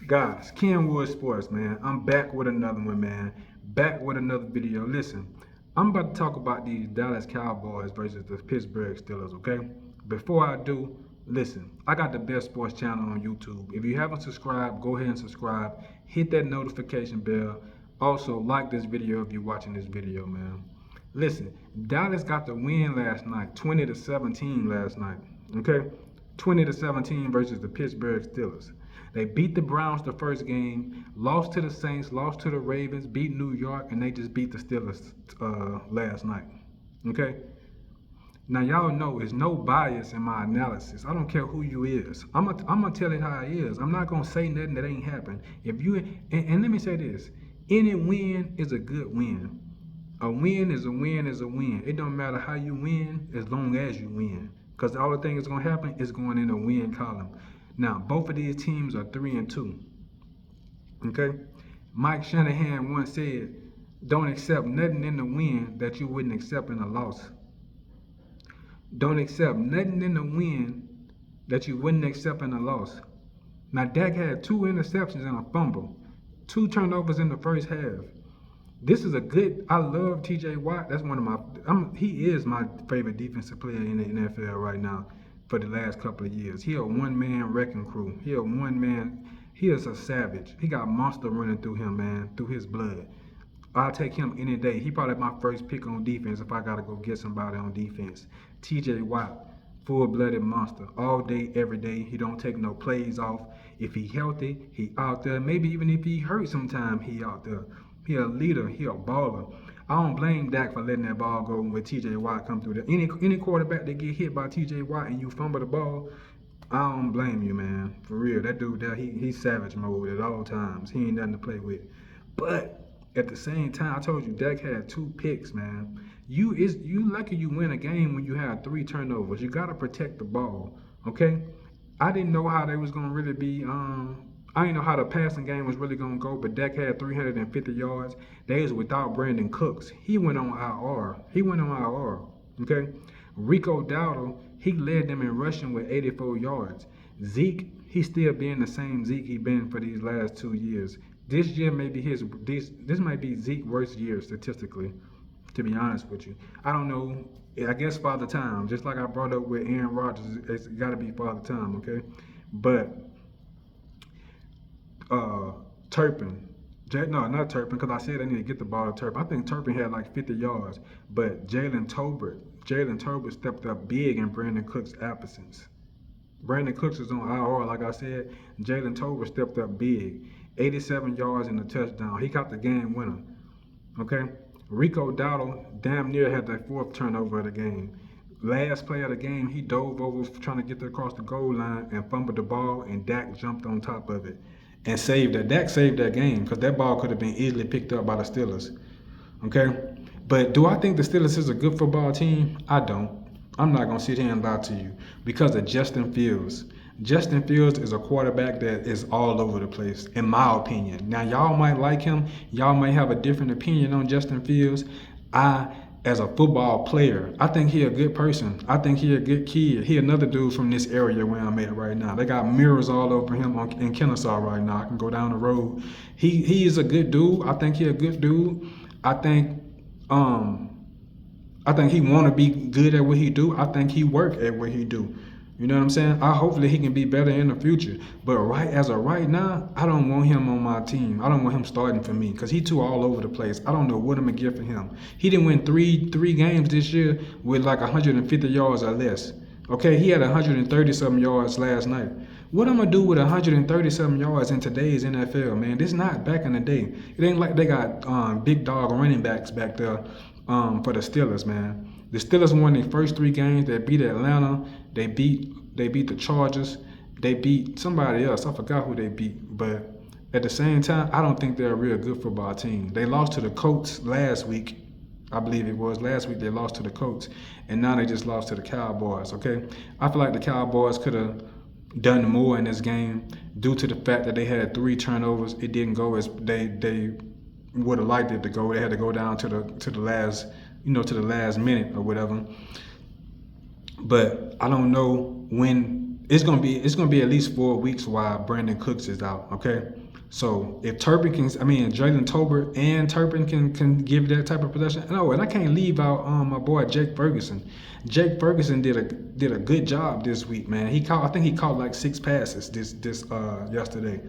Guys, Kenwood Sports, man. I'm back with another one, man. Back with another video. Listen, I'm about to talk about these Dallas Cowboys versus the Pittsburgh Steelers, okay? Before I do, listen, I got the best sports channel on YouTube. If you haven't subscribed, go ahead and subscribe. Hit that notification bell. Also, like this video if you're watching this video, man. Listen, Dallas got the win last night, 20-17 last night, okay? 20-17 versus the Pittsburgh Steelers. They beat the Browns the first game, lost to the Saints, lost to the Ravens, beat New York, and they just beat the Steelers last night. Okay? Now y'all know there's no bias in my analysis. I don't care who you is. I'm gonna tell it how it is. I'm not gonna say nothing that ain't happened. If you and let me say this, any win is a good win. A win is a win is a win. It don't matter how you win as long as you win. Because all the thing that's gonna happen is going in the win column. Now, both of these teams are 3-2. Okay? Mike Shanahan once said, don't accept nothing in the win that you wouldn't accept in a loss. Don't accept nothing in the win that you wouldn't accept in a loss. Now, Dak had 2 interceptions and a fumble, 2 turnovers in the first half. This is a good. I love T.J. Watt. That's one of my. He is my favorite defensive player in the NFL right now for the last couple of years. He a one-man wrecking crew. He a one-man. He is a savage. He got monster running through him, man, through his blood. I'll take him any day. He probably my first pick on defense if I gotta go get somebody on defense. T.J. Watt, full-blooded monster, all day, every day. He don't take no plays off. If he healthy, he out there. Maybe even if he hurt sometime, he out there. He a leader. He a baller. I don't blame Dak for letting that ball go with T.J. Watt come through there. Any quarterback that get hit by T.J. Watt and you fumble the ball, I don't blame you, man. For real, that dude there, he's savage mode at all times. He ain't nothing to play with. But at the same time, I told you Dak had 2 picks, man. You lucky you win a game when you have 3 turnovers. You gotta protect the ball, okay? I didn't know how they was gonna really be. I didn't know how the passing game was really gonna go, but Dak had 350 yards. They was without Brandon Cooks. He went on IR. Okay. Rico Dowdle, he led them in rushing with 84 yards. Zeke, he's still being the same Zeke he been for these last 2 years. This year may be this might be Zeke's worst year statistically, to be honest with you. I don't know. I guess Father Time, just like I brought up with Aaron Rodgers, it's got to be Father Time, okay? But Turpin, no, not Turpin, because I said I need to get the ball to Turpin. I think Turpin had like 50 yards, but Jalen Tolbert stepped up big in Brandon Cook's absence. Brandon Cooks is on IR, like I said. Jalen Tolbert stepped up big, 87 yards and a touchdown. He caught the game winner. Okay, Rico Dowdle damn near had that 4th turnover of the game. Last play of the game, he dove over trying to get across the goal line and fumbled the ball, and Dak jumped on top of it and saved that. Dak saved that game because that ball could have been easily picked up by the Steelers. Okay, but do I think the Steelers is a good football team? I don't. I'm not gonna sit here and lie to you because of Justin Fields. Justin Fields is a quarterback that is all over the place, in my opinion. Now, y'all might like him. Y'all might have a different opinion on Justin Fields. As a football player, I think he a good person. I think he a good kid. He another dude from this area where I'm at right now. They got mirrors all over him in Kennesaw right now. I can go down the road. He is a good dude. I think he a good dude. I think he want to be good at what he do. I think he work at what he do. You know what I'm saying? Hopefully he can be better in the future. But as of right now, I don't want him on my team. I don't want him starting for me because he too all over the place. I don't know what I'm gonna get for him. He didn't win three games this year with like 150 yards or less. Okay, he had 130 something yards last night. What I'm gonna do with 130 something yards in today's NFL, man? This not back in the day. It ain't like they got big dog running backs back there for the Steelers, man. The Steelers won their first 3 games. They beat Atlanta. They beat the Chargers. They beat somebody else. I forgot who they beat. But at the same time, I don't think they're a real good football team. They lost to the Colts last week. I believe it was last week they lost to the Colts. And now they just lost to the Cowboys, okay? I feel like the Cowboys could have done more in this game due to the fact that they had 3 turnovers. It didn't go as they would have liked it to go. They had to go down to the last to the last minute or whatever. But I don't know when it's gonna be at least 4 weeks while Brandon Cooks is out. Okay, so if Turpin can, I mean Jalen Tolbert and Turpin can give that type of production. No, and I can't leave out my boy Jake Ferguson. Jake Ferguson did a good job this week, man. I think he caught like 6 passes this yesterday.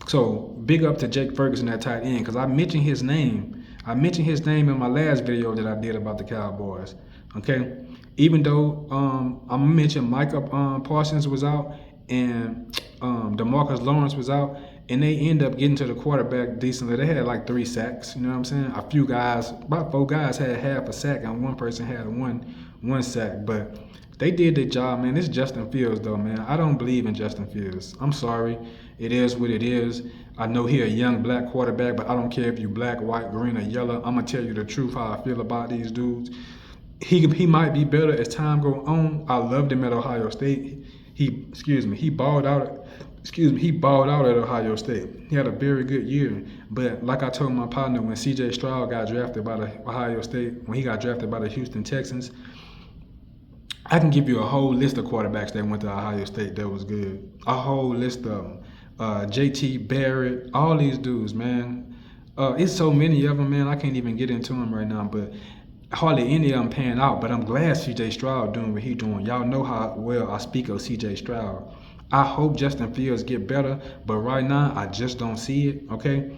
So big up to Jake Ferguson at tight end because I mentioned his name. I mentioned his name in my last video that I did about the Cowboys. Okay, even though I'm gonna mention Micah Parsons was out and DeMarcus Lawrence was out, and they end up getting to the quarterback decently. They had like 3 sacks. You know what I'm saying? A few guys, about 4 guys, had half a sack, and one person had one sack. But they did their job, man. It's Justin Fields, though, man. I don't believe in Justin Fields. I'm sorry. It is what it is. I know he a young black quarterback, but I don't care if you black, white, green, or yellow. I'm gonna tell you the truth how I feel about these dudes. He might be better as time goes on. I loved him at Ohio State. He balled out. He balled out at Ohio State. He had a very good year. But like I told my partner, when C.J. Stroud got drafted by the Ohio State, when he got drafted by the Houston Texans, I can give you a whole list of quarterbacks that went to Ohio State that was good. A whole list of them. J.T. Barrett, all these dudes, man. It's so many of them, man. I can't even get into them right now, but hardly any of them pan out. But I'm glad C.J. Stroud doing what he doing. Y'all know how well I speak of C.J. Stroud. I hope Justin Fields get better, but right now I just don't see it. Okay,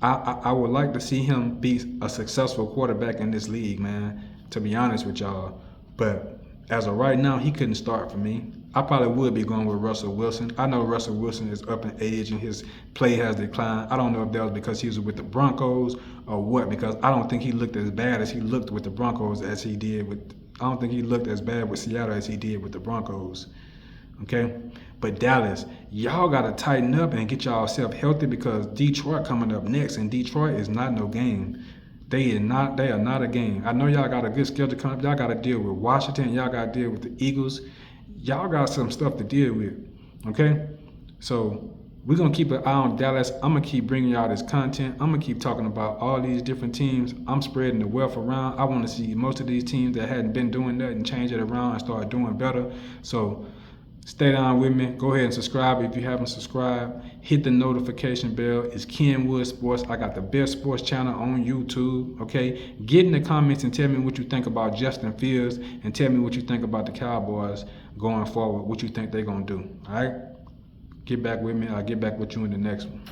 I would like to see him be a successful quarterback in this league, man. To be honest with y'all, but as of right now, he couldn't start for me. I probably would be going with Russell Wilson. I know Russell Wilson is up in age and his play has declined. I don't know if that was because he was with the Broncos or what, because I don't think he looked as bad as he looked with the Broncos as he did with. I don't think he looked as bad with Seattle as he did with the Broncos. Okay, but Dallas, y'all gotta tighten up and get yourself healthy because Detroit coming up next, and Detroit is not no game. They are not a game. I know y'all got a good schedule coming up. Y'all got to deal with Washington. Y'all got to deal with the Eagles. Y'all got some stuff to deal with. Okay, so we're gonna keep an eye on Dallas. I'm gonna keep bringing y'all this content. I'm gonna keep talking about all these different teams. I'm spreading the wealth around. I want to see most of these teams that hadn't been doing that and change it around and start doing better. So stay down with me. Go ahead and subscribe if you haven't subscribed. Hit the notification bell. It's Kenwood Sports. I got the best sports channel on YouTube. Okay, get in the comments and tell me what you think about Justin Fields and tell me what you think about the Cowboys going forward. What you think they're gonna do. All right, get back with me. I'll get back with you in the next one.